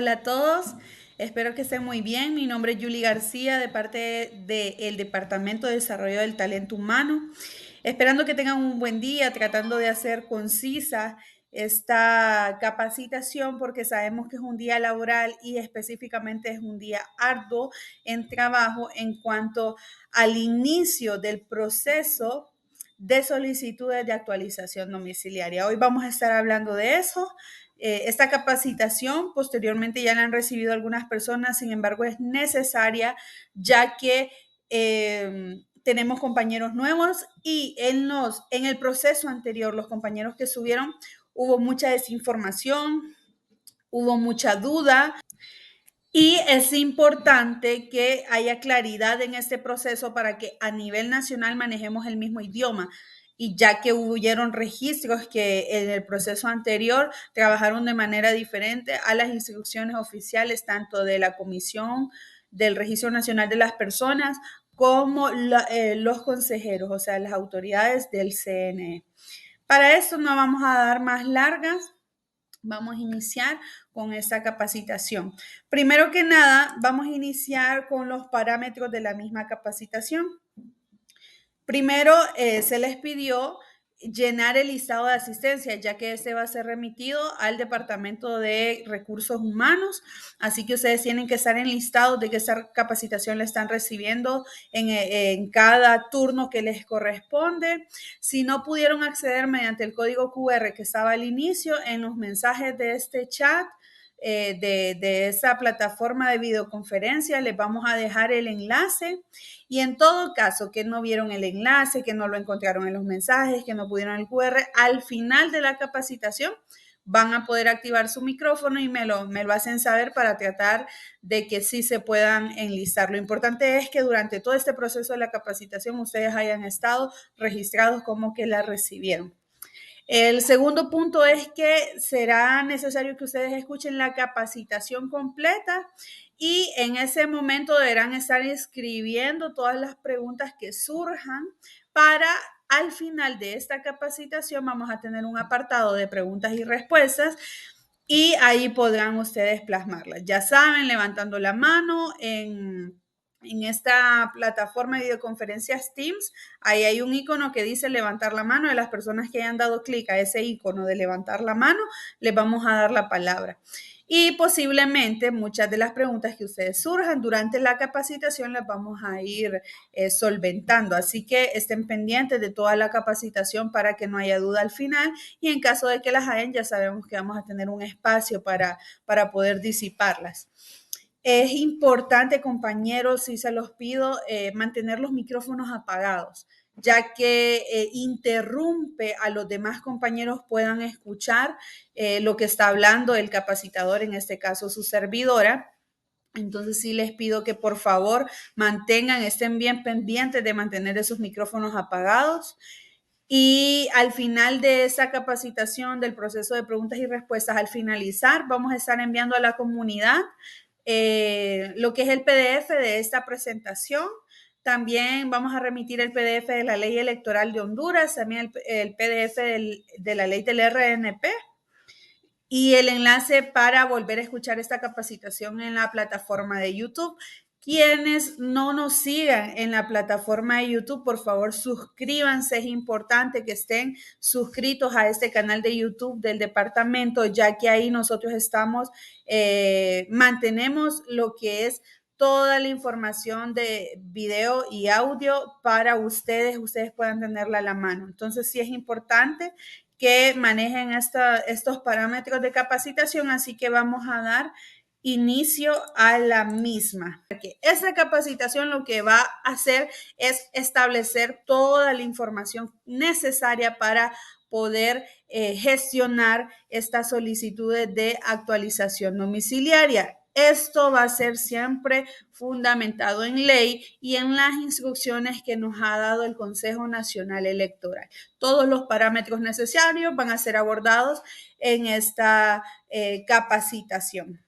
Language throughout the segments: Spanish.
Hola a todos, espero que estén muy bien. Mi nombre es Julie García de parte del Departamento de Desarrollo del Talento Humano. Esperando que tengan un buen día, tratando de hacer concisa esta capacitación porque sabemos que es un día laboral y específicamente es un día arduo en trabajo en cuanto al inicio del proceso de solicitudes de actualización domiciliaria. Hoy vamos a estar hablando de eso. Esta capacitación posteriormente ya la han recibido algunas personas, sin embargo es necesaria ya que tenemos compañeros nuevos y en el proceso anterior, los compañeros que subieron, hubo mucha desinformación, hubo mucha duda. Y es importante que haya claridad en este proceso para que a nivel nacional manejemos el mismo idioma. Y ya que hubieron registros que en el proceso anterior trabajaron de manera diferente a las instrucciones oficiales, tanto de la Comisión del Registro Nacional de las Personas como los consejeros, o sea, las autoridades del CNE. Para esto no vamos a dar más largas. Vamos a iniciar con esta capacitación. Primero que nada, vamos a iniciar con los parámetros de la misma capacitación. Primero, se les pidió llenar el listado de asistencia, ya que este va a ser remitido al Departamento de Recursos Humanos. Así que ustedes tienen que estar enlistados de que esta capacitación la están recibiendo en cada turno que les corresponde. Si no pudieron acceder mediante el código QR que estaba al inicio, en los mensajes de este chat, de esa plataforma de videoconferencia, les vamos a dejar el enlace. Y en todo caso, que no vieron el enlace, que no lo encontraron en los mensajes, que no pudieron el QR, al final de la capacitación van a poder activar su micrófono y me lo hacen saber para tratar de que sí se puedan enlistar. Lo importante es que durante todo este proceso de la capacitación ustedes hayan estado registrados como que la recibieron. El segundo punto es que será necesario que ustedes escuchen la capacitación completa y en ese momento deberán estar escribiendo todas las preguntas que surjan para al final de esta capacitación vamos a tener un apartado de preguntas y respuestas y ahí podrán ustedes plasmarlas. Ya saben, levantando la mano en esta plataforma de videoconferencias Teams, ahí hay un icono que dice levantar la mano. De las personas que hayan dado clic a ese icono de levantar la mano, les vamos a dar la palabra. Y posiblemente muchas de las preguntas que ustedes surjan durante la capacitación las vamos a ir solventando. Así que estén pendientes de toda la capacitación para que no haya duda al final. Y en caso de que las hayan, ya sabemos que vamos a tener un espacio para poder disiparlas. Es importante, compañeros, si se los pido, mantener los micrófonos apagados, ya que interrumpe a los demás compañeros puedan escuchar lo que está hablando el capacitador, en este caso su servidora. Entonces sí les pido que por favor estén bien pendientes de mantener esos micrófonos apagados. Y al final de esa capacitación del proceso de preguntas y respuestas, al finalizar, vamos a estar enviando a la comunidad lo que es el PDF de esta presentación. También vamos a remitir el PDF de la ley electoral de Honduras, también el PDF de la ley del RNP y el enlace para volver a escuchar esta capacitación en la plataforma de YouTube. Quienes no nos sigan en la plataforma de YouTube, por favor suscríbanse. Es importante que estén suscritos a este canal de YouTube del departamento, ya que ahí nosotros mantenemos lo que es toda la información de video y audio para ustedes puedan tenerla a la mano. Entonces sí es importante que manejen estos parámetros de capacitación, así que vamos a dar inicio a la misma. Esta capacitación lo que va a hacer es establecer toda la información necesaria para poder gestionar estas solicitudes de actualización domiciliaria. Esto va a ser siempre fundamentado en ley y en las instrucciones que nos ha dado el Consejo Nacional Electoral. Todos los parámetros necesarios van a ser abordados en esta capacitación.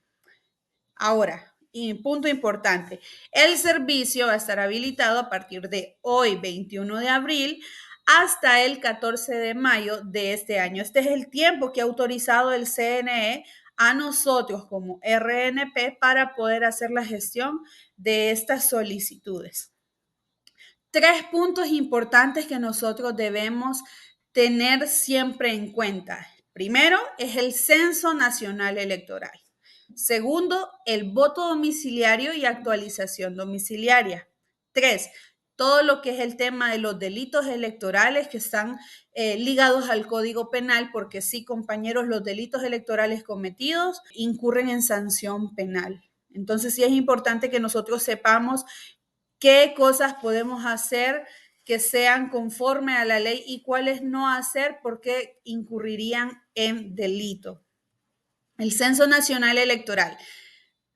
Ahora, y punto importante, el servicio va a estar habilitado a partir de hoy, 21 de abril, hasta el 14 de mayo de este año. Este es el tiempo que ha autorizado el CNE a nosotros como RNP para poder hacer la gestión de estas solicitudes. Tres puntos importantes que nosotros debemos tener siempre en cuenta. Primero es el Censo Nacional Electoral. Segundo, el voto domiciliario y actualización domiciliaria. Tres, todo lo que es el tema de los delitos electorales que están ligados al Código Penal, porque sí, compañeros, los delitos electorales cometidos incurren en sanción penal. Entonces sí es importante que nosotros sepamos qué cosas podemos hacer que sean conforme a la ley y cuáles no hacer porque incurrirían en delito. El Censo Nacional Electoral.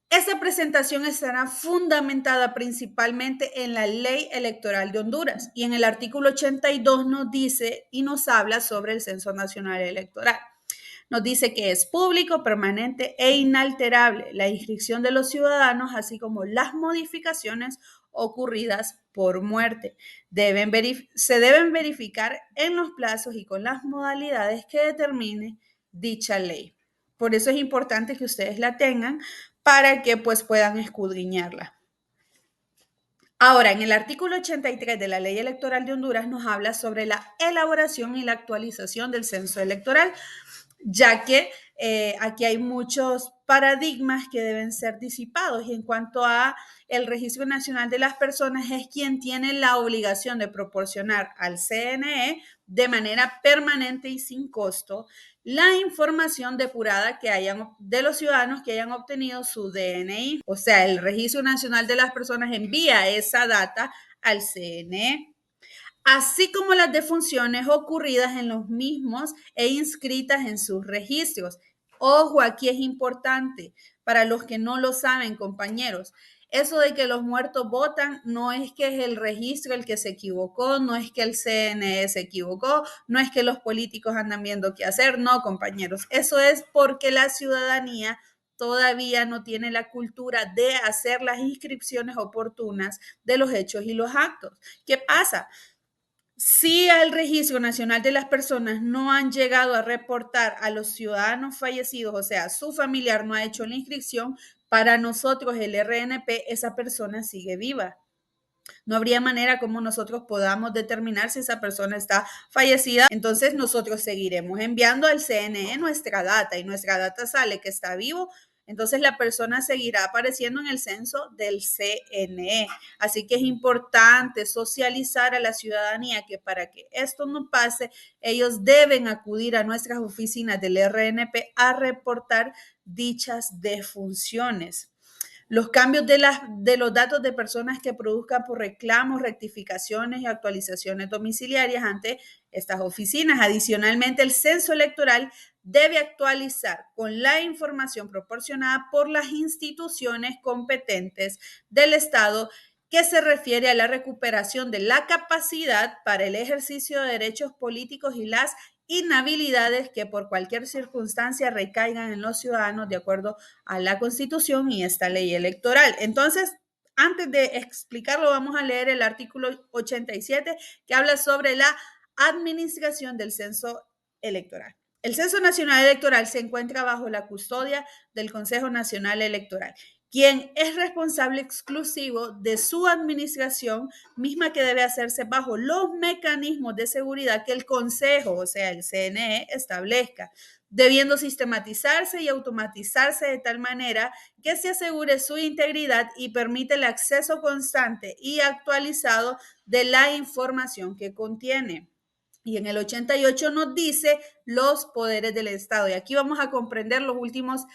Esta presentación estará fundamentada principalmente en la Ley Electoral de Honduras y en el artículo 82 nos dice y nos habla sobre el Censo Nacional Electoral. Nos dice que es público, permanente e inalterable la inscripción de los ciudadanos, así como las modificaciones ocurridas por muerte. Se deben verificar en los plazos y con las modalidades que determine dicha ley. Por eso es importante que ustedes la tengan para que pues puedan escudriñarla. Ahora, en el artículo 83 de la Ley Electoral de Honduras nos habla sobre la elaboración y la actualización del censo electoral, ya que aquí hay muchos paradigmas que deben ser disipados. Y en cuanto a el Registro Nacional de las Personas, es quien tiene la obligación de proporcionar al CNE de manera permanente y sin costo la información depurada que hayan de los ciudadanos que hayan obtenido su DNI. O sea, el Registro Nacional de las Personas envía esa data al CNE, así como las defunciones ocurridas en los mismos e inscritas en sus registros. Ojo, aquí es importante para los que no lo saben, compañeros. Eso de que los muertos votan no es que es el registro el que se equivocó, no es que el CNE se equivocó, no es que los políticos andan viendo qué hacer, no, compañeros. Eso es porque la ciudadanía todavía no tiene la cultura de hacer las inscripciones oportunas de los hechos y los actos. ¿Qué pasa? Si al Registro Nacional de las Personas no han llegado a reportar a los ciudadanos fallecidos, o sea, su familiar no ha hecho la inscripción, para nosotros el RNP, esa persona sigue viva. No habría manera como nosotros podamos determinar si esa persona está fallecida. Entonces nosotros seguiremos enviando al CNE nuestra data y nuestra data sale que está vivo. Entonces la persona seguirá apareciendo en el censo del CNE. Así que es importante socializar a la ciudadanía que para que esto no pase, ellos deben acudir a nuestras oficinas del RNP a reportar dichas defunciones. Los cambios de los datos de personas que produzcan por reclamos, rectificaciones y actualizaciones domiciliarias ante estas oficinas. Adicionalmente, el censo electoral debe actualizar con la información proporcionada por las instituciones competentes del Estado que se refiere a la recuperación de la capacidad para el ejercicio de derechos políticos y las inhabilidades que por cualquier circunstancia recaigan en los ciudadanos de acuerdo a la Constitución y esta ley electoral. Entonces, antes de explicarlo, vamos a leer el artículo 87 que habla sobre la administración del censo electoral. El Censo Nacional Electoral se encuentra bajo la custodia del Consejo Nacional Electoral, quien es responsable exclusivo de su administración, misma que debe hacerse bajo los mecanismos de seguridad que el Consejo, o sea, el CNE, establezca, debiendo sistematizarse y automatizarse de tal manera que se asegure su integridad y permite el acceso constante y actualizado de la información que contiene. Y en el 88 nos dice los poderes del Estado. Y aquí vamos a comprender los últimos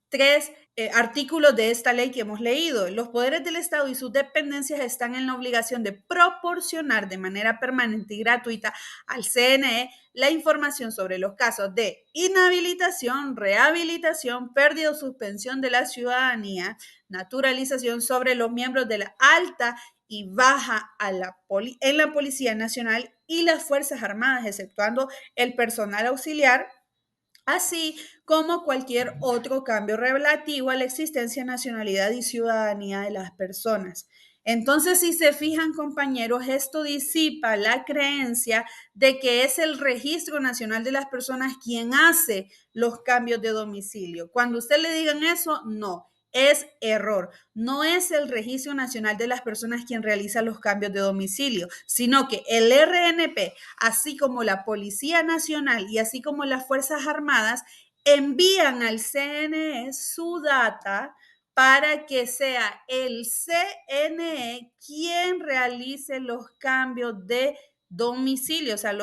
tres artículos de esta ley que hemos leído. Los poderes del Estado y sus dependencias están en la obligación de proporcionar de manera permanente y gratuita al CNE la información sobre los casos de inhabilitación, rehabilitación, pérdida o suspensión de la ciudadanía, naturalización sobre los miembros de la alta y baja en la Policía Nacional y las Fuerzas Armadas, exceptuando el personal auxiliar, así como cualquier otro cambio relativo a la existencia, nacionalidad y ciudadanía de las personas. Entonces, si se fijan, compañeros, esto disipa la creencia de que es el Registro Nacional de las Personas quien hace los cambios de domicilio. Cuando usted le digan eso, no, es error. No es el Registro Nacional de las Personas quien realiza los cambios de domicilio, sino que el RNP, así como la Policía Nacional y así como las Fuerzas Armadas, envían al CNE su data para que sea el CNE quien realice los cambios de domicilio, o sea,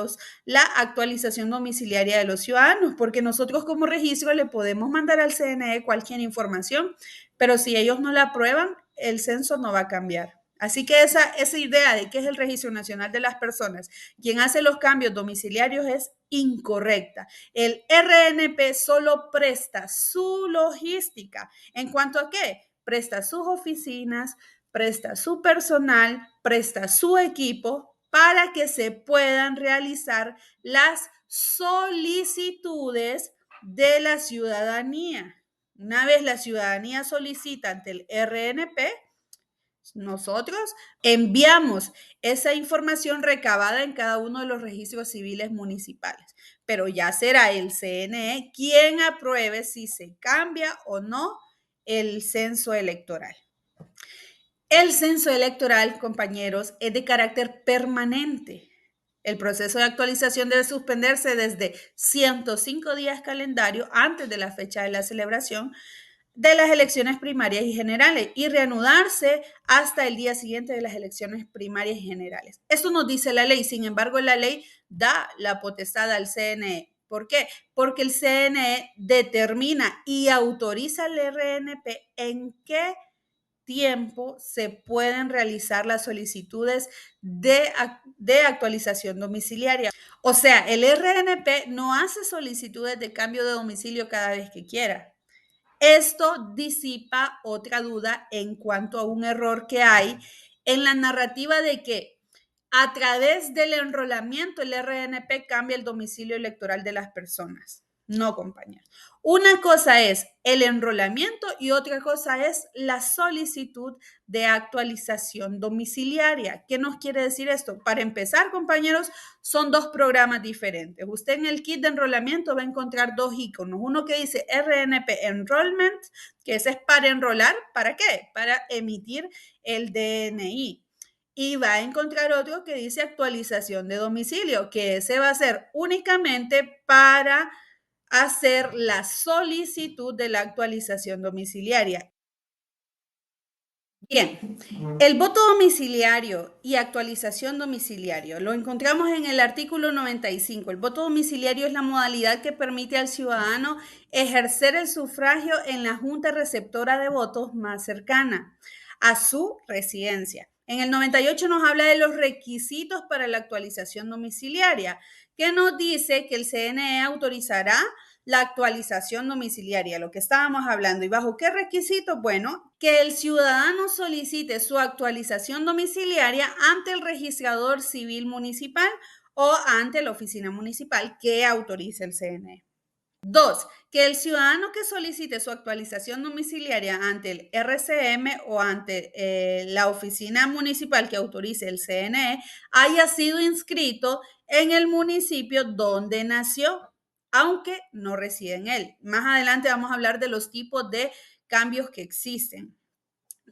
la actualización domiciliaria de los ciudadanos, porque nosotros como registro le podemos mandar al CNE cualquier información, pero si ellos no la aprueban, el censo no va a cambiar. Así que esa idea de que es el Registro Nacional de las Personas quien hace los cambios domiciliarios es incorrecta. El RNP solo presta su logística. ¿En cuanto a qué? Presta sus oficinas, presta su personal, presta su equipo para que se puedan realizar las solicitudes de la ciudadanía. Una vez la ciudadanía solicita ante el RNP, nosotros enviamos esa información recabada en cada uno de los registros civiles municipales, pero ya será el CNE quien apruebe si se cambia o no el censo electoral. El censo electoral, compañeros, es de carácter permanente. El proceso de actualización debe suspenderse desde 105 días calendario antes de la fecha de la celebración de las elecciones primarias y generales y reanudarse hasta el día siguiente de las elecciones primarias y generales. Esto nos dice la ley, sin embargo, la ley da la potestad al CNE. ¿Por qué? Porque el CNE determina y autoriza al RNP en qué tiempo se pueden realizar las solicitudes de actualización domiciliaria. O sea, el RNP no hace solicitudes de cambio de domicilio cada vez que quiera. Esto disipa otra duda en cuanto a un error que hay en la narrativa de que a través del enrolamiento el RNP cambia el domicilio electoral de las personas. No, compañeros. Una cosa es el enrolamiento y otra cosa es la solicitud de actualización domiciliaria. ¿Qué nos quiere decir esto? Para empezar, compañeros, son dos programas diferentes. Usted en el kit de enrolamiento va a encontrar dos iconos. Uno que dice RNP Enrollment, que ese es para enrolar. ¿Para qué? Para emitir el DNI. Y va a encontrar otro que dice actualización de domicilio, que ese va a ser únicamente para hacer la solicitud de la actualización domiciliaria. Bien, el voto domiciliario y actualización domiciliario lo encontramos en el artículo 95. El voto domiciliario es la modalidad que permite al ciudadano ejercer el sufragio en la junta receptora de votos más cercana a su residencia. En el 98 nos habla de los requisitos para la actualización domiciliaria, que nos dice que el CNE autorizará la actualización domiciliaria, lo que estábamos hablando. ¿Y bajo qué requisito? Bueno, que el ciudadano solicite su actualización domiciliaria ante el registrador civil municipal o ante la oficina municipal que autorice el CNE. Dos, que el ciudadano que solicite su actualización domiciliaria ante el RCM o ante la oficina municipal que autorice el CNE haya sido inscrito en el municipio donde nació, aunque no reside en él. Más adelante vamos a hablar de los tipos de cambios que existen.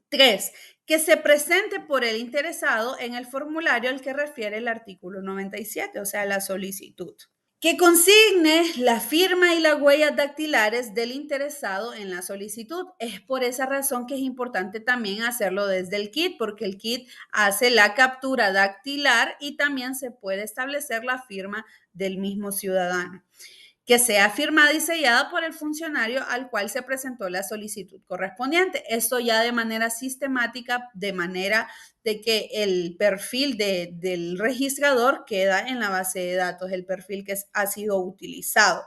Tres, que se presente por el interesado en el formulario al que refiere el artículo 97, o sea, la solicitud. Que consigne la firma y las huellas dactilares del interesado en la solicitud. Es por esa razón que es importante también hacerlo desde el kit, porque el kit hace la captura dactilar y también se puede establecer la firma del mismo ciudadano, que sea firmada y sellada por el funcionario al cual se presentó la solicitud correspondiente. Esto ya de manera sistemática, de manera de que el perfil del registrador queda en la base de datos, el perfil que ha sido utilizado.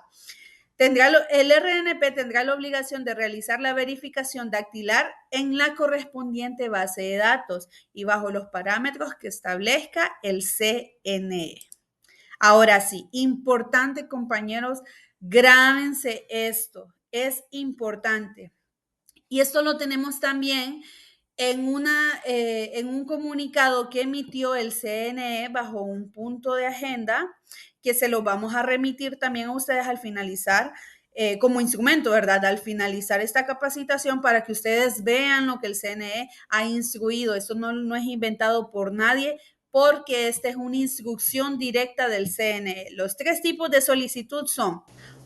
El RNP tendrá la obligación de realizar la verificación dactilar en la correspondiente base de datos y bajo los parámetros que establezca el CNE. Ahora sí, importante, compañeros, grábense esto, es importante. Y esto lo tenemos también en un comunicado que emitió el CNE bajo un punto de agenda, que se lo vamos a remitir también a ustedes al finalizar, como instrumento, ¿verdad? Al finalizar esta capacitación para que ustedes vean lo que el CNE ha instruido. Esto no es inventado por nadie, porque esta es una instrucción directa del CNE. Los 3 tipos de solicitud son: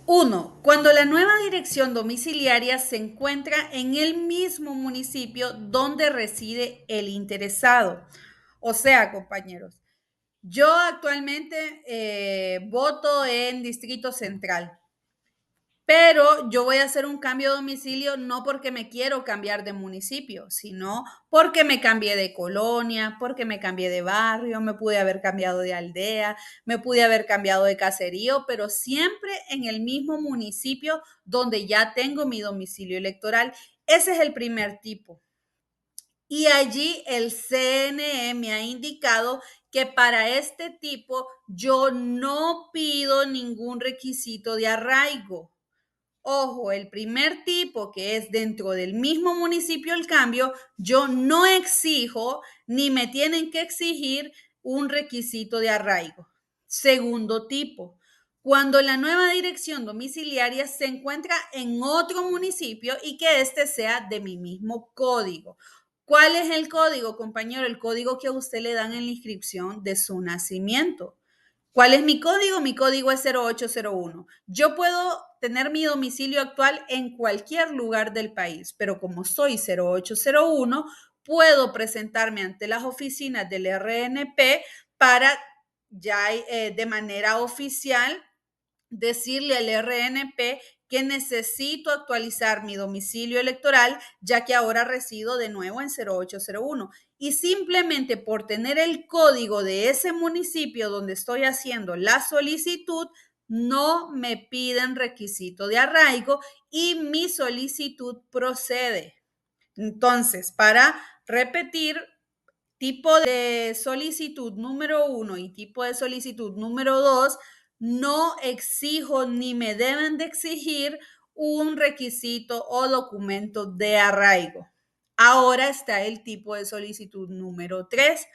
uno, cuando la nueva dirección domiciliaria se encuentra en el mismo municipio donde reside el interesado. O sea, compañeros, yo actualmente voto en Distrito Central, pero yo voy a hacer un cambio de domicilio no porque me quiero cambiar de municipio, sino porque me cambié de colonia, porque me cambié de barrio, me pude haber cambiado de aldea, me pude haber cambiado de caserío, pero siempre en el mismo municipio donde ya tengo mi domicilio electoral. Ese es el primer tipo. Y allí el CNE me ha indicado que para este tipo yo no pido ningún requisito de arraigo. Ojo, el primer tipo, que es dentro del mismo municipio el cambio, yo no exijo ni me tienen que exigir un requisito de arraigo. Segundo tipo, cuando la nueva dirección domiciliaria se encuentra en otro municipio y que este sea de mi mismo código. ¿Cuál es el código, compañero? El código que a usted le dan en la inscripción de su nacimiento. ¿Cuál es mi código? Mi código es 0801. Yo puedo tener mi domicilio actual en cualquier lugar del país, pero como soy 0801, puedo presentarme ante las oficinas del RNP para ya de manera oficial decirle al RNP que necesito actualizar mi domicilio electoral, ya que ahora resido de nuevo en 0801. Y simplemente por tener el código de ese municipio donde estoy haciendo la solicitud, no me piden requisito de arraigo y mi solicitud procede. Entonces, para repetir, tipo de solicitud número 1 y tipo de solicitud número 2, no exijo ni me deben de exigir un requisito o documento de arraigo. Ahora está el tipo de solicitud número 3.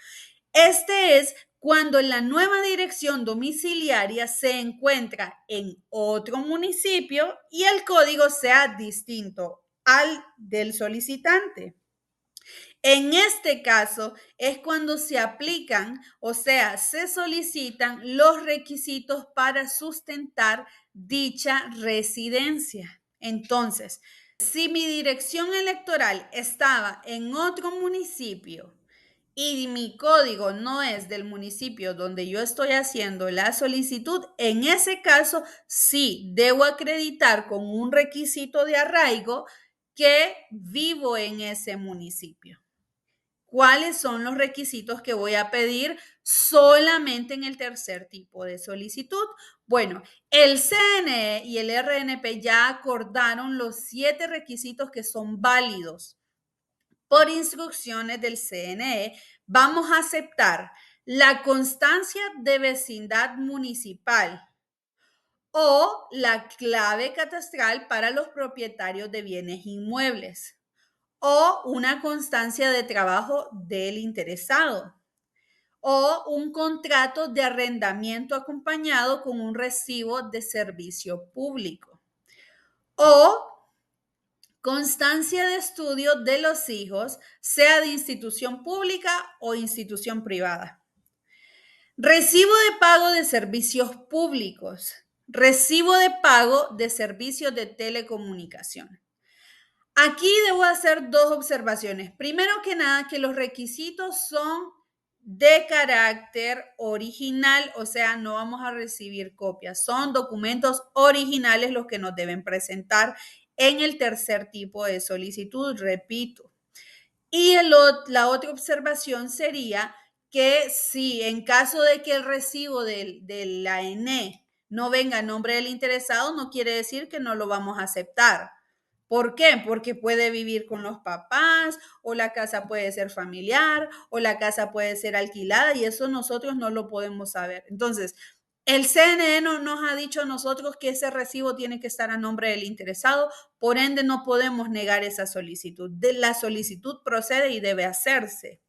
Este es cuando la nueva dirección domiciliaria se encuentra en otro municipio y el código sea distinto al del solicitante. En este caso es cuando se aplican, o sea, se solicitan los requisitos para sustentar dicha residencia. Entonces, si mi dirección electoral estaba en otro municipio y mi código no es del municipio donde yo estoy haciendo la solicitud, en ese caso sí debo acreditar con un requisito de arraigo que vivo en ese municipio. ¿Cuáles son los requisitos que voy a pedir solamente en el tercer tipo de solicitud? Bueno, el CNE y el RNP ya acordaron los 7 requisitos que son válidos. Por instrucciones del CNE, vamos a aceptar la constancia de vecindad municipal o la clave catastral para los propietarios de bienes inmuebles o una constancia de trabajo del interesado o un contrato de arrendamiento acompañado con un recibo de servicio público o constancia de estudio de los hijos, sea de institución pública o institución privada. Recibo de pago de servicios públicos. Recibo de pago de servicios de telecomunicación. Aquí debo hacer 2 observaciones. Primero que nada, que los requisitos son de carácter original, o sea, no vamos a recibir copias. Son documentos originales los que nos deben presentar en el tercer tipo de solicitud, repito. Y la otra observación sería que si en caso de que el recibo de la ENE no venga a nombre del interesado, no quiere decir que no lo vamos a aceptar. ¿Por qué? Porque puede vivir con los papás, o la casa puede ser familiar, o la casa puede ser alquilada, y eso nosotros no lo podemos saber. Entonces, El CNN nos ha dicho a nosotros que ese recibo tiene que estar a nombre del interesado, por ende no podemos negar esa solicitud. La solicitud procede y debe hacerse.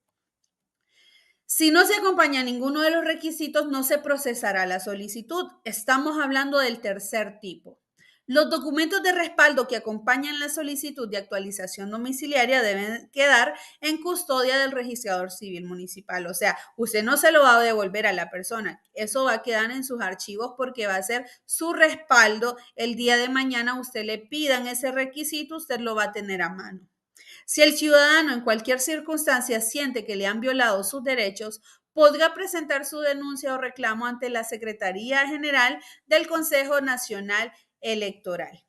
Si no se acompaña ninguno de los requisitos, no se procesará la solicitud. Estamos hablando del tercer tipo. Los documentos de respaldo que acompañan la solicitud de actualización domiciliaria deben quedar en custodia del registrador civil municipal. O sea, usted no se lo va a devolver a la persona. Eso va a quedar en sus archivos porque va a ser su respaldo. El día de mañana usted le pidan ese requisito, usted lo va a tener a mano. Si el ciudadano en cualquier circunstancia siente que le han violado sus derechos, podrá presentar su denuncia o reclamo ante la Secretaría General del Consejo Nacional Electoral.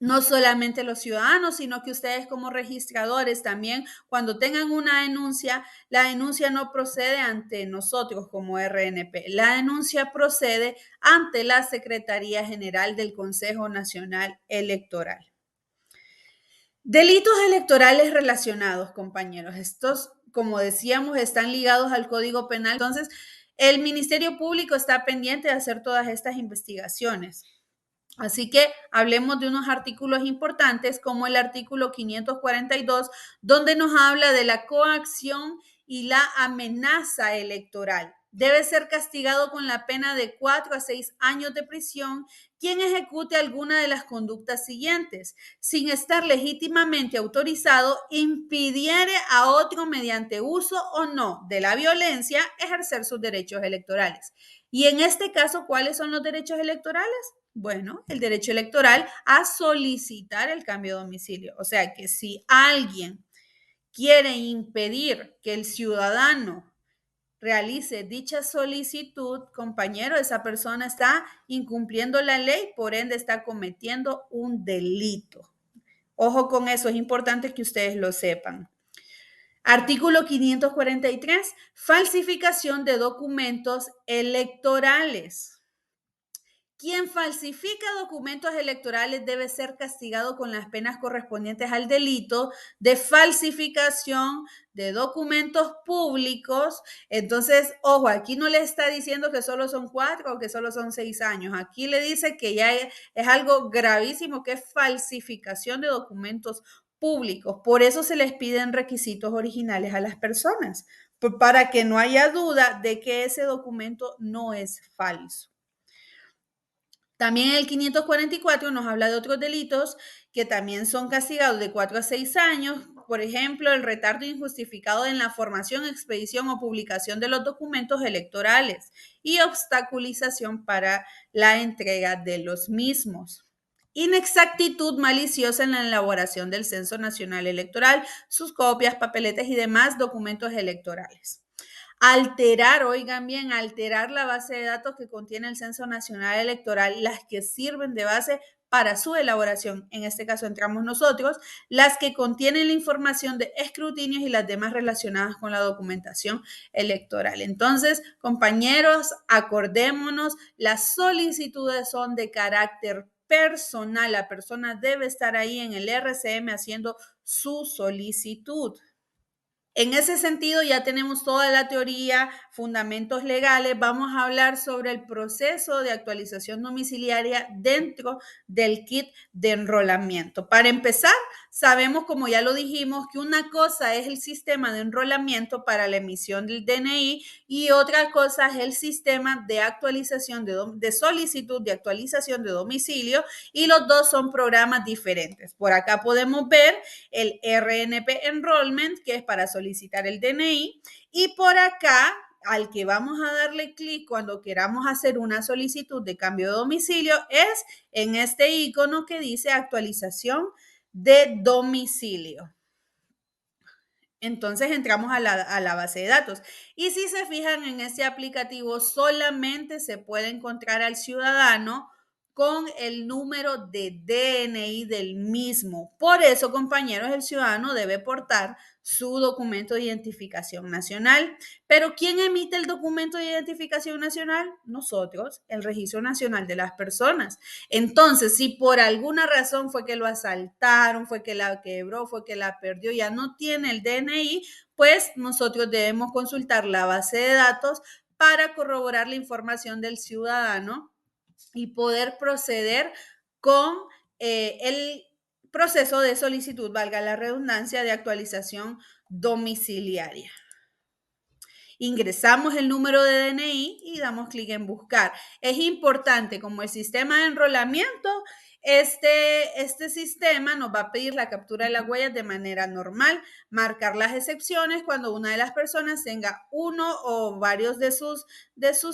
No solamente los ciudadanos, sino que ustedes como registradores también, cuando tengan una denuncia, la denuncia no procede ante nosotros como RNP, la denuncia procede ante la Secretaría General del Consejo Nacional Electoral. Delitos electorales relacionados, compañeros. Estos, como decíamos, están ligados al Código Penal. Entonces, el Ministerio Público está pendiente de hacer todas estas investigaciones. Así que hablemos de unos artículos importantes como el artículo 542, donde nos habla de la coacción y la amenaza electoral. Debe ser castigado con la pena de 4 a 6 años de prisión quien ejecute alguna de las conductas siguientes, sin estar legítimamente autorizado, impidiere a otro mediante uso o no de la violencia ejercer sus derechos electorales. Y en este caso, ¿cuáles son los derechos electorales? Bueno, el derecho electoral a solicitar el cambio de domicilio. O sea que si alguien quiere impedir que el ciudadano realice dicha solicitud, compañero, esa persona está incumpliendo la ley, por ende está cometiendo un delito. Ojo con eso, es importante que ustedes lo sepan. Artículo 543, falsificación de documentos electorales. Quien falsifica documentos electorales debe ser castigado con las penas correspondientes al delito de falsificación de documentos públicos. Entonces, ojo, aquí no le está diciendo que solo son 4 o que solo son 6 años. Aquí le dice que ya es algo gravísimo, que es falsificación de documentos públicos. Por eso se les piden requisitos originales a las personas, para que no haya duda de que ese documento no es falso. También el 544 nos habla de otros delitos que también son castigados de 4 a 6 años. Por ejemplo, el retardo injustificado en la formación, expedición o publicación de los documentos electorales y obstaculización para la entrega de los mismos. Inexactitud maliciosa en la elaboración del Censo Nacional Electoral, sus copias, papeletas y demás documentos electorales. Alterar, oigan bien, alterar la base de datos que contiene el Censo Nacional Electoral, las que sirven de base para su elaboración, en este caso entramos nosotros, las que contienen la información de escrutinios y las demás relacionadas con la documentación electoral. Entonces, compañeros, acordémonos, las solicitudes son de carácter personal, la persona debe estar ahí en el RCM haciendo su solicitud. En ese sentido, ya tenemos toda la teoría, fundamentos legales. Vamos a hablar sobre el proceso de actualización domiciliaria dentro del kit de enrolamiento. Para empezar, sabemos, como ya lo dijimos, que una cosa es el sistema de enrolamiento para la emisión del DNI y otra cosa es el sistema de actualización de solicitud de actualización de domicilio, y los dos son programas diferentes. Por acá podemos ver el RNP Enrollment, que es para solicitar el DNI, y por acá, al que vamos a darle clic cuando queramos hacer una solicitud de cambio de domicilio, es en este icono que dice actualización de domicilio. Entonces entramos a la base de datos. Y si se fijan en ese aplicativo, solamente se puede encontrar al ciudadano con el número de DNI del mismo. Por eso, compañeros, el ciudadano debe portar su documento de identificación nacional. Pero ¿quién emite el documento de identificación nacional? Nosotros, el Registro Nacional de las Personas. Entonces, si por alguna razón fue que lo asaltaron, fue que la quebró, fue que la perdió, ya no tiene el DNI, pues nosotros debemos consultar la base de datos para corroborar la información del ciudadano y poder proceder con el proceso de solicitud, valga la redundancia, de actualización domiciliaria. Ingresamos el número de DNI y damos clic en buscar. Es importante, como el sistema de enrolamiento, este sistema nos va a pedir la captura de las huellas de manera normal, marcar las excepciones cuando una de las personas tenga uno o varios de sus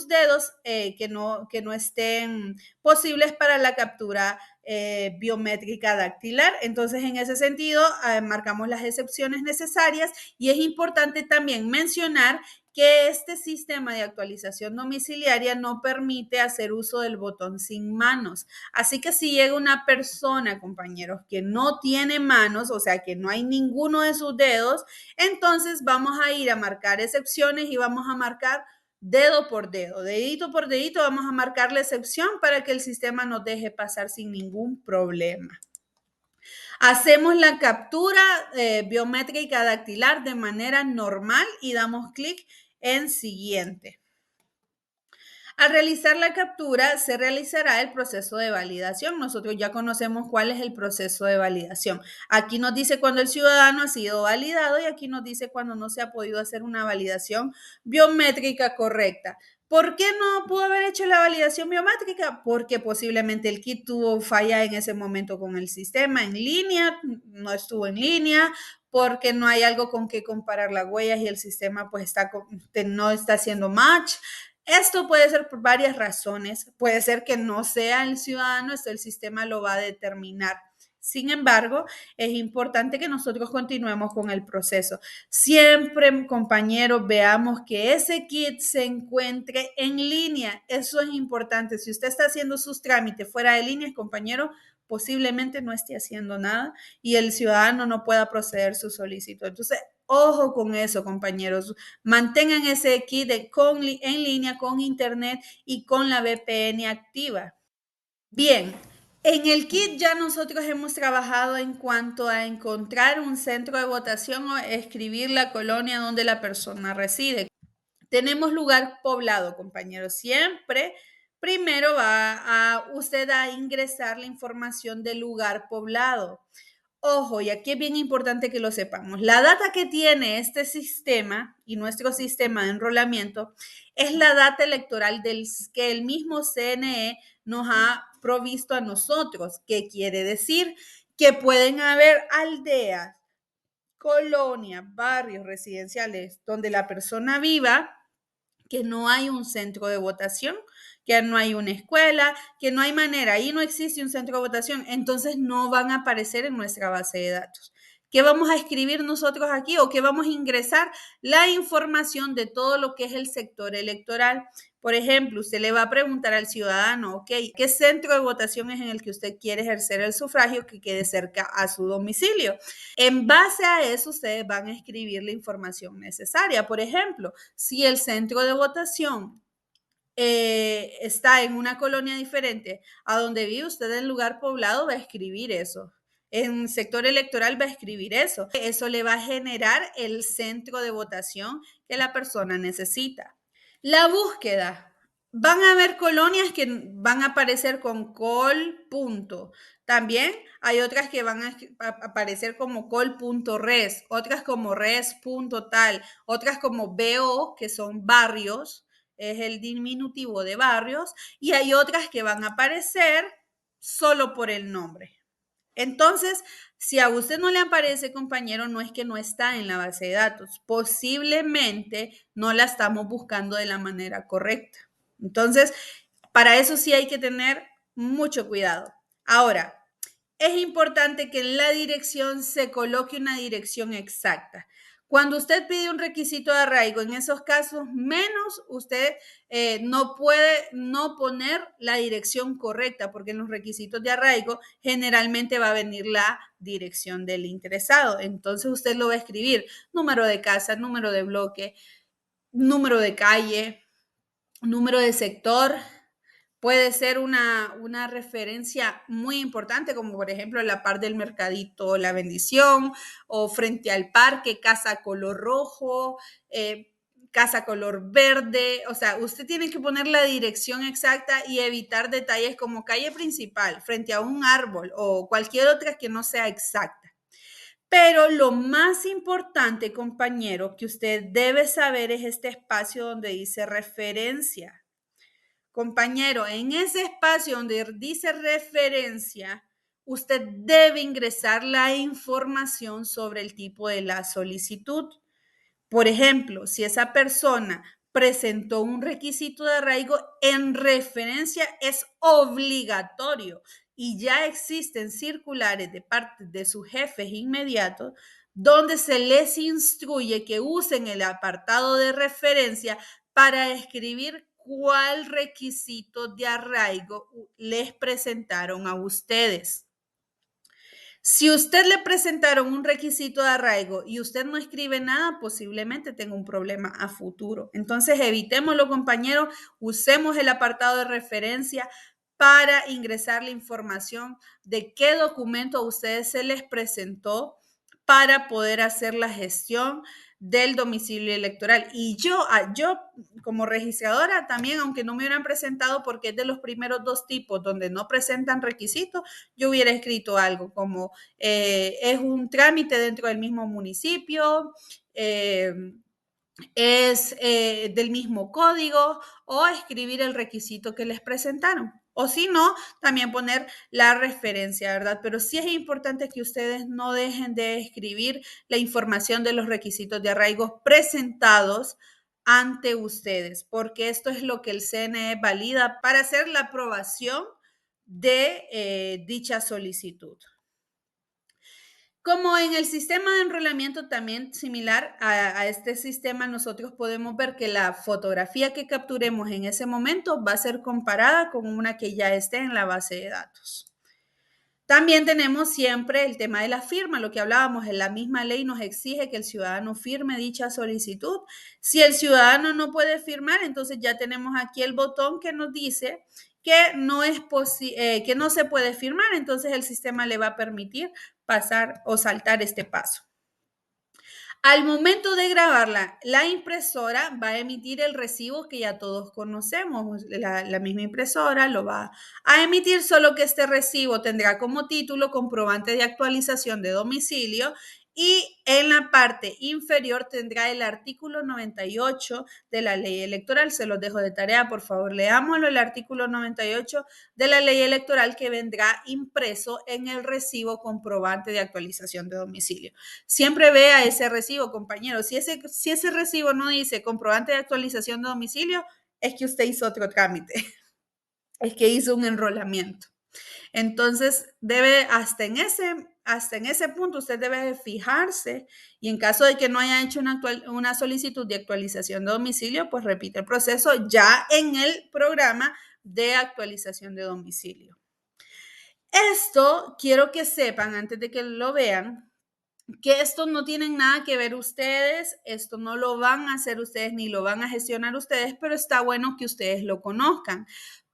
dedos que no estén posibles para la captura biométrica dactilar. Entonces, en ese sentido, marcamos las excepciones necesarias y es importante también mencionar que este sistema de actualización domiciliaria no permite hacer uso del botón sin manos. Así que si llega una persona, compañeros, que no tiene manos, o sea, que no hay ninguno de sus dedos, entonces vamos a ir a marcar excepciones y vamos a marcar dedo por dedo, dedito por dedito, vamos a marcar la excepción para que el sistema nos deje pasar sin ningún problema. Hacemos la captura biométrica dactilar de manera normal y damos clic en siguiente. Al realizar la captura, se realizará el proceso de validación. Nosotros ya conocemos cuál es el proceso de validación. Aquí nos dice cuando el ciudadano ha sido validado y aquí nos dice cuando no se ha podido hacer una validación biométrica correcta. ¿Por qué no pudo haber hecho la validación biométrica? Porque posiblemente el kit tuvo falla en ese momento con el sistema en línea, no estuvo en línea, porque no hay algo con que comparar las huellas y el sistema pues no está haciendo match. Esto puede ser por varias razones. Puede ser que no sea el ciudadano, esto el sistema lo va a determinar. Sin embargo, es importante que nosotros continuemos con el proceso. Siempre, compañeros, veamos que ese kit se encuentre en línea. Eso es importante. Si usted está haciendo sus trámites fuera de línea, compañero, posiblemente no esté haciendo nada y el ciudadano no pueda proceder su solicitud. Entonces, ojo con eso, compañeros. Mantengan ese kit en línea con internet y con la VPN activa. Bien, en el kit ya nosotros hemos trabajado en cuanto a encontrar un centro de votación o escribir la colonia donde la persona reside. Tenemos lugar poblado, compañeros. Siempre primero va a usted a ingresar la información del lugar poblado. Ojo, y aquí es bien importante que lo sepamos. La data que tiene este sistema y nuestro sistema de enrolamiento es la data electoral que el mismo CNE nos ha provisto a nosotros. ¿Qué quiere decir? Que pueden haber aldeas, colonias, barrios residenciales donde la persona viva, que no hay un centro de votación, que no hay una escuela, que no hay manera, ahí no existe un centro de votación, entonces no van a aparecer en nuestra base de datos. ¿Qué vamos a escribir nosotros aquí o qué vamos a ingresar? La información de todo lo que es el sector electoral. Por ejemplo, usted le va a preguntar al ciudadano, ok, ¿qué centro de votación es en el que usted quiere ejercer el sufragio que quede cerca a su domicilio? En base a eso, ustedes van a escribir la información necesaria. Por ejemplo, si el centro de votación está en una colonia diferente a donde vive usted en lugar poblado, va a escribir eso. En el sector electoral va a escribir eso. Eso le va a generar el centro de votación que la persona necesita. La búsqueda. Van a haber colonias que van a aparecer con col punto. También hay otras que van a aparecer como col.res, otras como res.tal, otras como BO, que son barrios, es el diminutivo de barrios, y hay otras que van a aparecer solo por el nombre. Entonces, si a usted no le aparece, compañero, no es que no está en la base de datos. Posiblemente no la estamos buscando de la manera correcta. Entonces, para eso sí hay que tener mucho cuidado. Ahora, es importante que en la dirección se coloque una dirección exacta. Cuando usted pide un requisito de arraigo, en esos casos, menos usted no puede no poner la dirección correcta, porque en los requisitos de arraigo generalmente va a venir la dirección del interesado. Entonces usted lo va a escribir, número de casa, número de bloque, número de calle, número de sector. Puede ser una referencia muy importante, como por ejemplo la par del mercadito La Bendición o frente al parque, casa color rojo, casa color verde, o sea, usted tiene que poner la dirección exacta y evitar detalles como calle principal, frente a un árbol o cualquier otra que no sea exacta. Pero lo más importante, compañero, que usted debe saber es este espacio donde dice referencia. Compañero, en ese espacio donde dice referencia, usted debe ingresar la información sobre el tipo de la solicitud. Por ejemplo, si esa persona presentó un requisito de arraigo en referencia, es obligatorio y ya existen circulares de parte de sus jefes inmediatos donde se les instruye que usen el apartado de referencia para escribir cuál requisito de arraigo les presentaron a ustedes. Si usted le presentaron un requisito de arraigo y usted no escribe nada, posiblemente tenga un problema a futuro. Entonces, evitémoslo, compañeros, usemos el apartado de referencia para ingresar la información de qué documento a ustedes se les presentó para poder hacer la gestión del domicilio electoral. Y yo como registradora también, aunque no me hubieran presentado, porque es de los primeros dos tipos donde no presentan requisitos, yo hubiera escrito algo como es un trámite dentro del mismo municipio, es del mismo código o escribir el requisito que les presentaron. O si no, también poner la referencia, ¿verdad? Pero sí es importante que ustedes no dejen de escribir la información de los requisitos de arraigo presentados ante ustedes, porque esto es lo que el CNE valida para hacer la aprobación de dicha solicitud. Como en el sistema de enrolamiento también similar a este sistema, nosotros podemos ver que la fotografía que capturemos en ese momento va a ser comparada con una que ya esté en la base de datos. También tenemos siempre el tema de la firma, lo que hablábamos, en la misma ley nos exige que el ciudadano firme dicha solicitud. Si el ciudadano no puede firmar, entonces ya tenemos aquí el botón que nos dice que que no se puede firmar, entonces el sistema le va a permitir pasar o saltar este paso. Al momento de grabarla, la impresora va a emitir el recibo que ya todos conocemos. La misma impresora lo va a emitir, solo que este recibo tendrá como título comprobante de actualización de domicilio y en la parte inferior tendrá el artículo 98 de la ley electoral. Se los dejo de tarea, por favor, leámoslo. El artículo 98 de la ley electoral que vendrá impreso en el recibo comprobante de actualización de domicilio. Siempre vea ese recibo, compañero. Si ese recibo no dice comprobante de actualización de domicilio, es que usted hizo otro trámite, es que hizo un enrolamiento. Entonces, hasta en ese punto, usted debe fijarse y en caso de que no haya hecho una solicitud de actualización de domicilio, pues repite el proceso ya en el programa de actualización de domicilio. Esto quiero que sepan antes de que lo vean, que esto no tienen nada que ver ustedes, esto no lo van a hacer ustedes ni lo van a gestionar ustedes, pero está bueno que ustedes lo conozcan.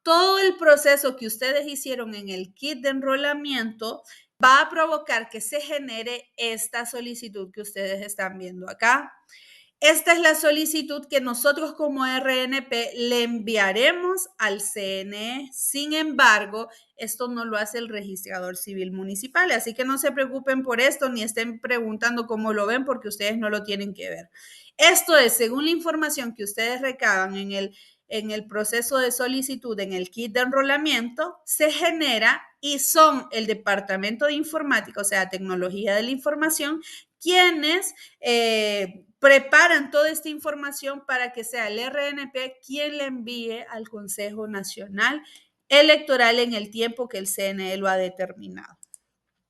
Todo el proceso que ustedes hicieron en el kit de enrolamiento va a provocar que se genere esta solicitud que ustedes están viendo acá. Esta es la solicitud que nosotros como RNP le enviaremos al CNE. Sin embargo, esto no lo hace el registrador civil municipal, así que no se preocupen por esto ni estén preguntando cómo lo ven porque ustedes no lo tienen que ver. Esto es según la información que ustedes recaban en el proceso de solicitud, en el kit de enrolamiento, se genera y son el Departamento de Informática, o sea, Tecnología de la Información, quienes preparan toda esta información para que sea el RNP quien le envíe al Consejo Nacional Electoral en el tiempo que el CNE lo ha determinado.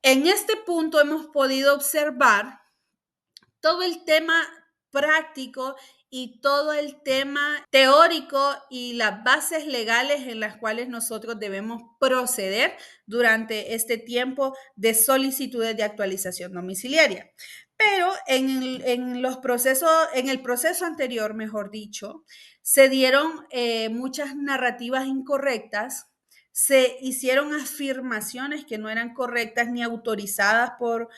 En este punto hemos podido observar todo el tema práctico y todo el tema teórico y las bases legales en las cuales nosotros debemos proceder durante este tiempo de solicitudes de actualización domiciliaria. Pero en el proceso anterior, mejor dicho, se dieron muchas narrativas incorrectas, se hicieron afirmaciones que no eran correctas ni autorizadas por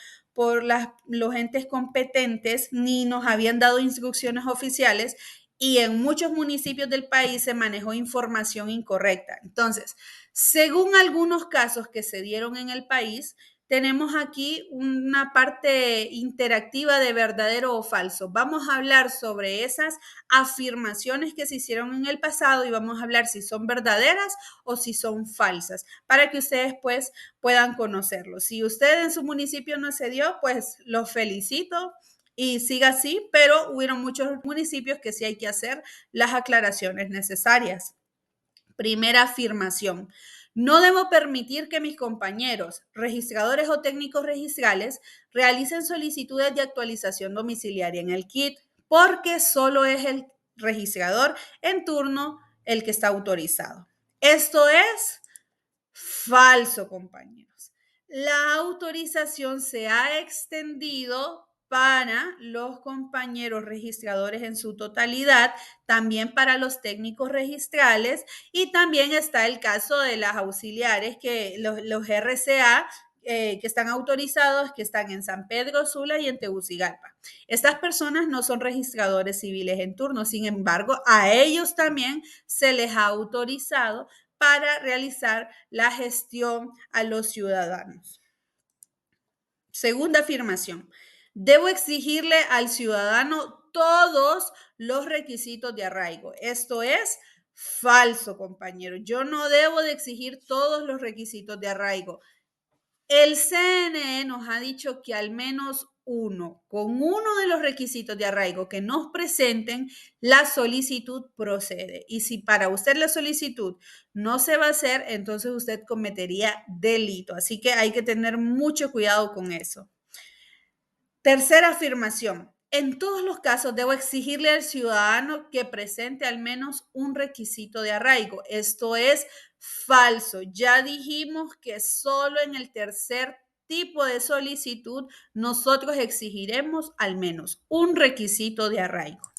los entes competentes, ni nos habían dado instrucciones oficiales y en muchos municipios del país se manejó información incorrecta. Entonces, según algunos casos que se dieron en el país, tenemos aquí una parte interactiva de verdadero o falso. Vamos a hablar sobre esas afirmaciones que se hicieron en el pasado y vamos a hablar si son verdaderas o si son falsas, para que ustedes pues puedan conocerlo. Si usted en su municipio no se dio, pues los felicito y siga así, pero hubieron muchos municipios que sí hay que hacer las aclaraciones necesarias. Primera afirmación. No debo permitir que mis compañeros, registradores o técnicos registrales, realicen solicitudes de actualización domiciliaria en el kit, porque solo es el registrador en turno el que está autorizado. Esto es falso, compañeros. La autorización se ha extendido para los compañeros registradores en su totalidad, también para los técnicos registrales y también está el caso de las auxiliares, que los RCA que están autorizados, que están en San Pedro Sula y en Tegucigalpa. Estas personas no son registradores civiles en turno, sin embargo, a ellos también se les ha autorizado para realizar la gestión a los ciudadanos. Segunda afirmación. Debo exigirle al ciudadano todos los requisitos de arraigo. Esto es falso, compañero. Yo no debo de exigir todos los requisitos de arraigo. El CNE nos ha dicho que al menos con uno de los requisitos de arraigo que nos presenten, la solicitud procede. Y si para usted la solicitud no se va a hacer, entonces usted cometería delito. Así que hay que tener mucho cuidado con eso. Tercera afirmación. En todos los casos debo exigirle al ciudadano que presente al menos un requisito de arraigo. Esto es falso. Ya dijimos que solo en el tercer tipo de solicitud nosotros exigiremos al menos un requisito de arraigo.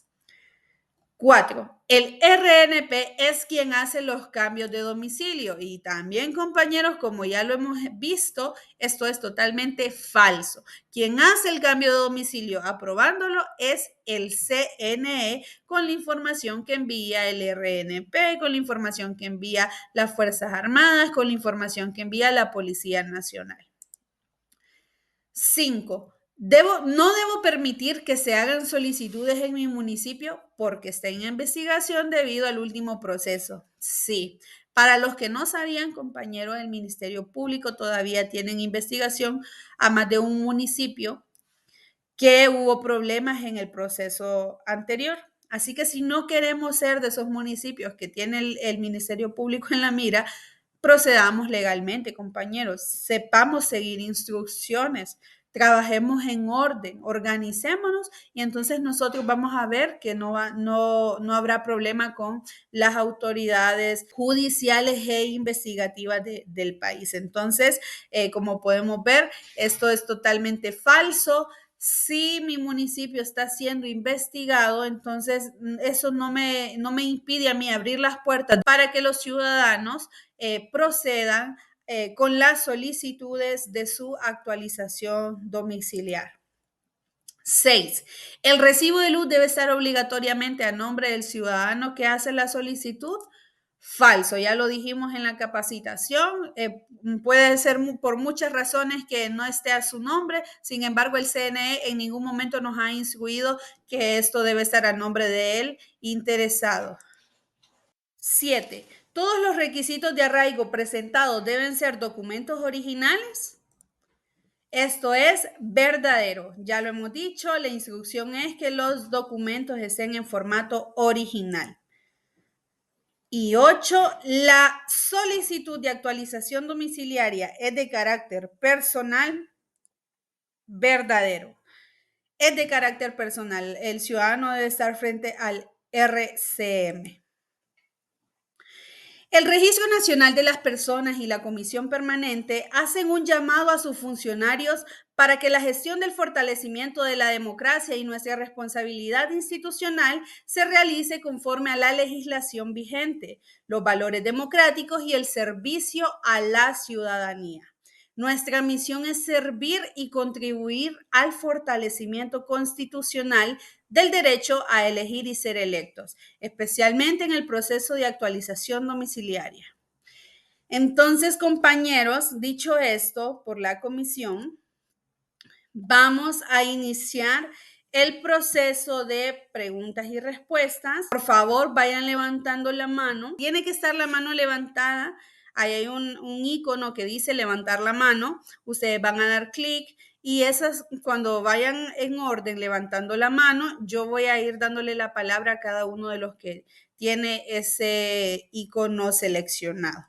4. El RNP es quien hace los cambios de domicilio y también, compañeros, como ya lo hemos visto, esto es totalmente falso. Quien hace el cambio de domicilio aprobándolo es el CNE con la información que envía el RNP, con la información que envía las Fuerzas Armadas, con la información que envía la Policía Nacional. 5. No debo permitir que se hagan solicitudes en mi municipio porque está en investigación debido al último proceso. Sí. Para los que no sabían, compañeros del Ministerio Público todavía tienen investigación a más de un municipio que hubo problemas en el proceso anterior. Así que si no queremos ser de esos municipios que tiene el Ministerio Público en la mira, procedamos legalmente, compañeros. Sepamos seguir instrucciones, trabajemos en orden, organicémonos y entonces nosotros vamos a ver que no habrá problema con las autoridades judiciales e investigativas del país. Entonces, como podemos ver, esto es totalmente falso. Si mi municipio está siendo investigado, entonces eso no me impide a mí abrir las puertas para que los ciudadanos procedan con las solicitudes de su actualización domiciliar. 6. El recibo de luz debe estar obligatoriamente a nombre del ciudadano que hace la solicitud. Falso, ya lo dijimos en la capacitación, puede ser por muchas razones que no esté a su nombre, sin embargo el CNE en ningún momento nos ha instruido que esto debe estar a nombre de él interesado. 7. Todos los requisitos de arraigo presentados deben ser documentos originales. Esto es verdadero. Ya lo hemos dicho, la instrucción es que los documentos estén en formato original. Y 8, la solicitud de actualización domiciliaria es de carácter personal. Verdadero. Es de carácter personal. El ciudadano debe estar frente al RCM. El Registro Nacional de las Personas y la Comisión Permanente hacen un llamado a sus funcionarios para que la gestión del fortalecimiento de la democracia y nuestra responsabilidad institucional se realice conforme a la legislación vigente, los valores democráticos y el servicio a la ciudadanía. Nuestra misión es servir y contribuir al fortalecimiento constitucional del derecho a elegir y ser electos, especialmente en el proceso de actualización domiciliaria. Entonces, compañeros, dicho esto por la comisión, vamos a iniciar el proceso de preguntas y respuestas. Por favor, vayan levantando la mano. Tiene que estar la mano levantada. Ahí hay un icono que dice levantar la mano. Ustedes van a dar clic y esas, cuando vayan en orden levantando la mano, yo voy a ir dándole la palabra a cada uno de los que tiene ese icono seleccionado.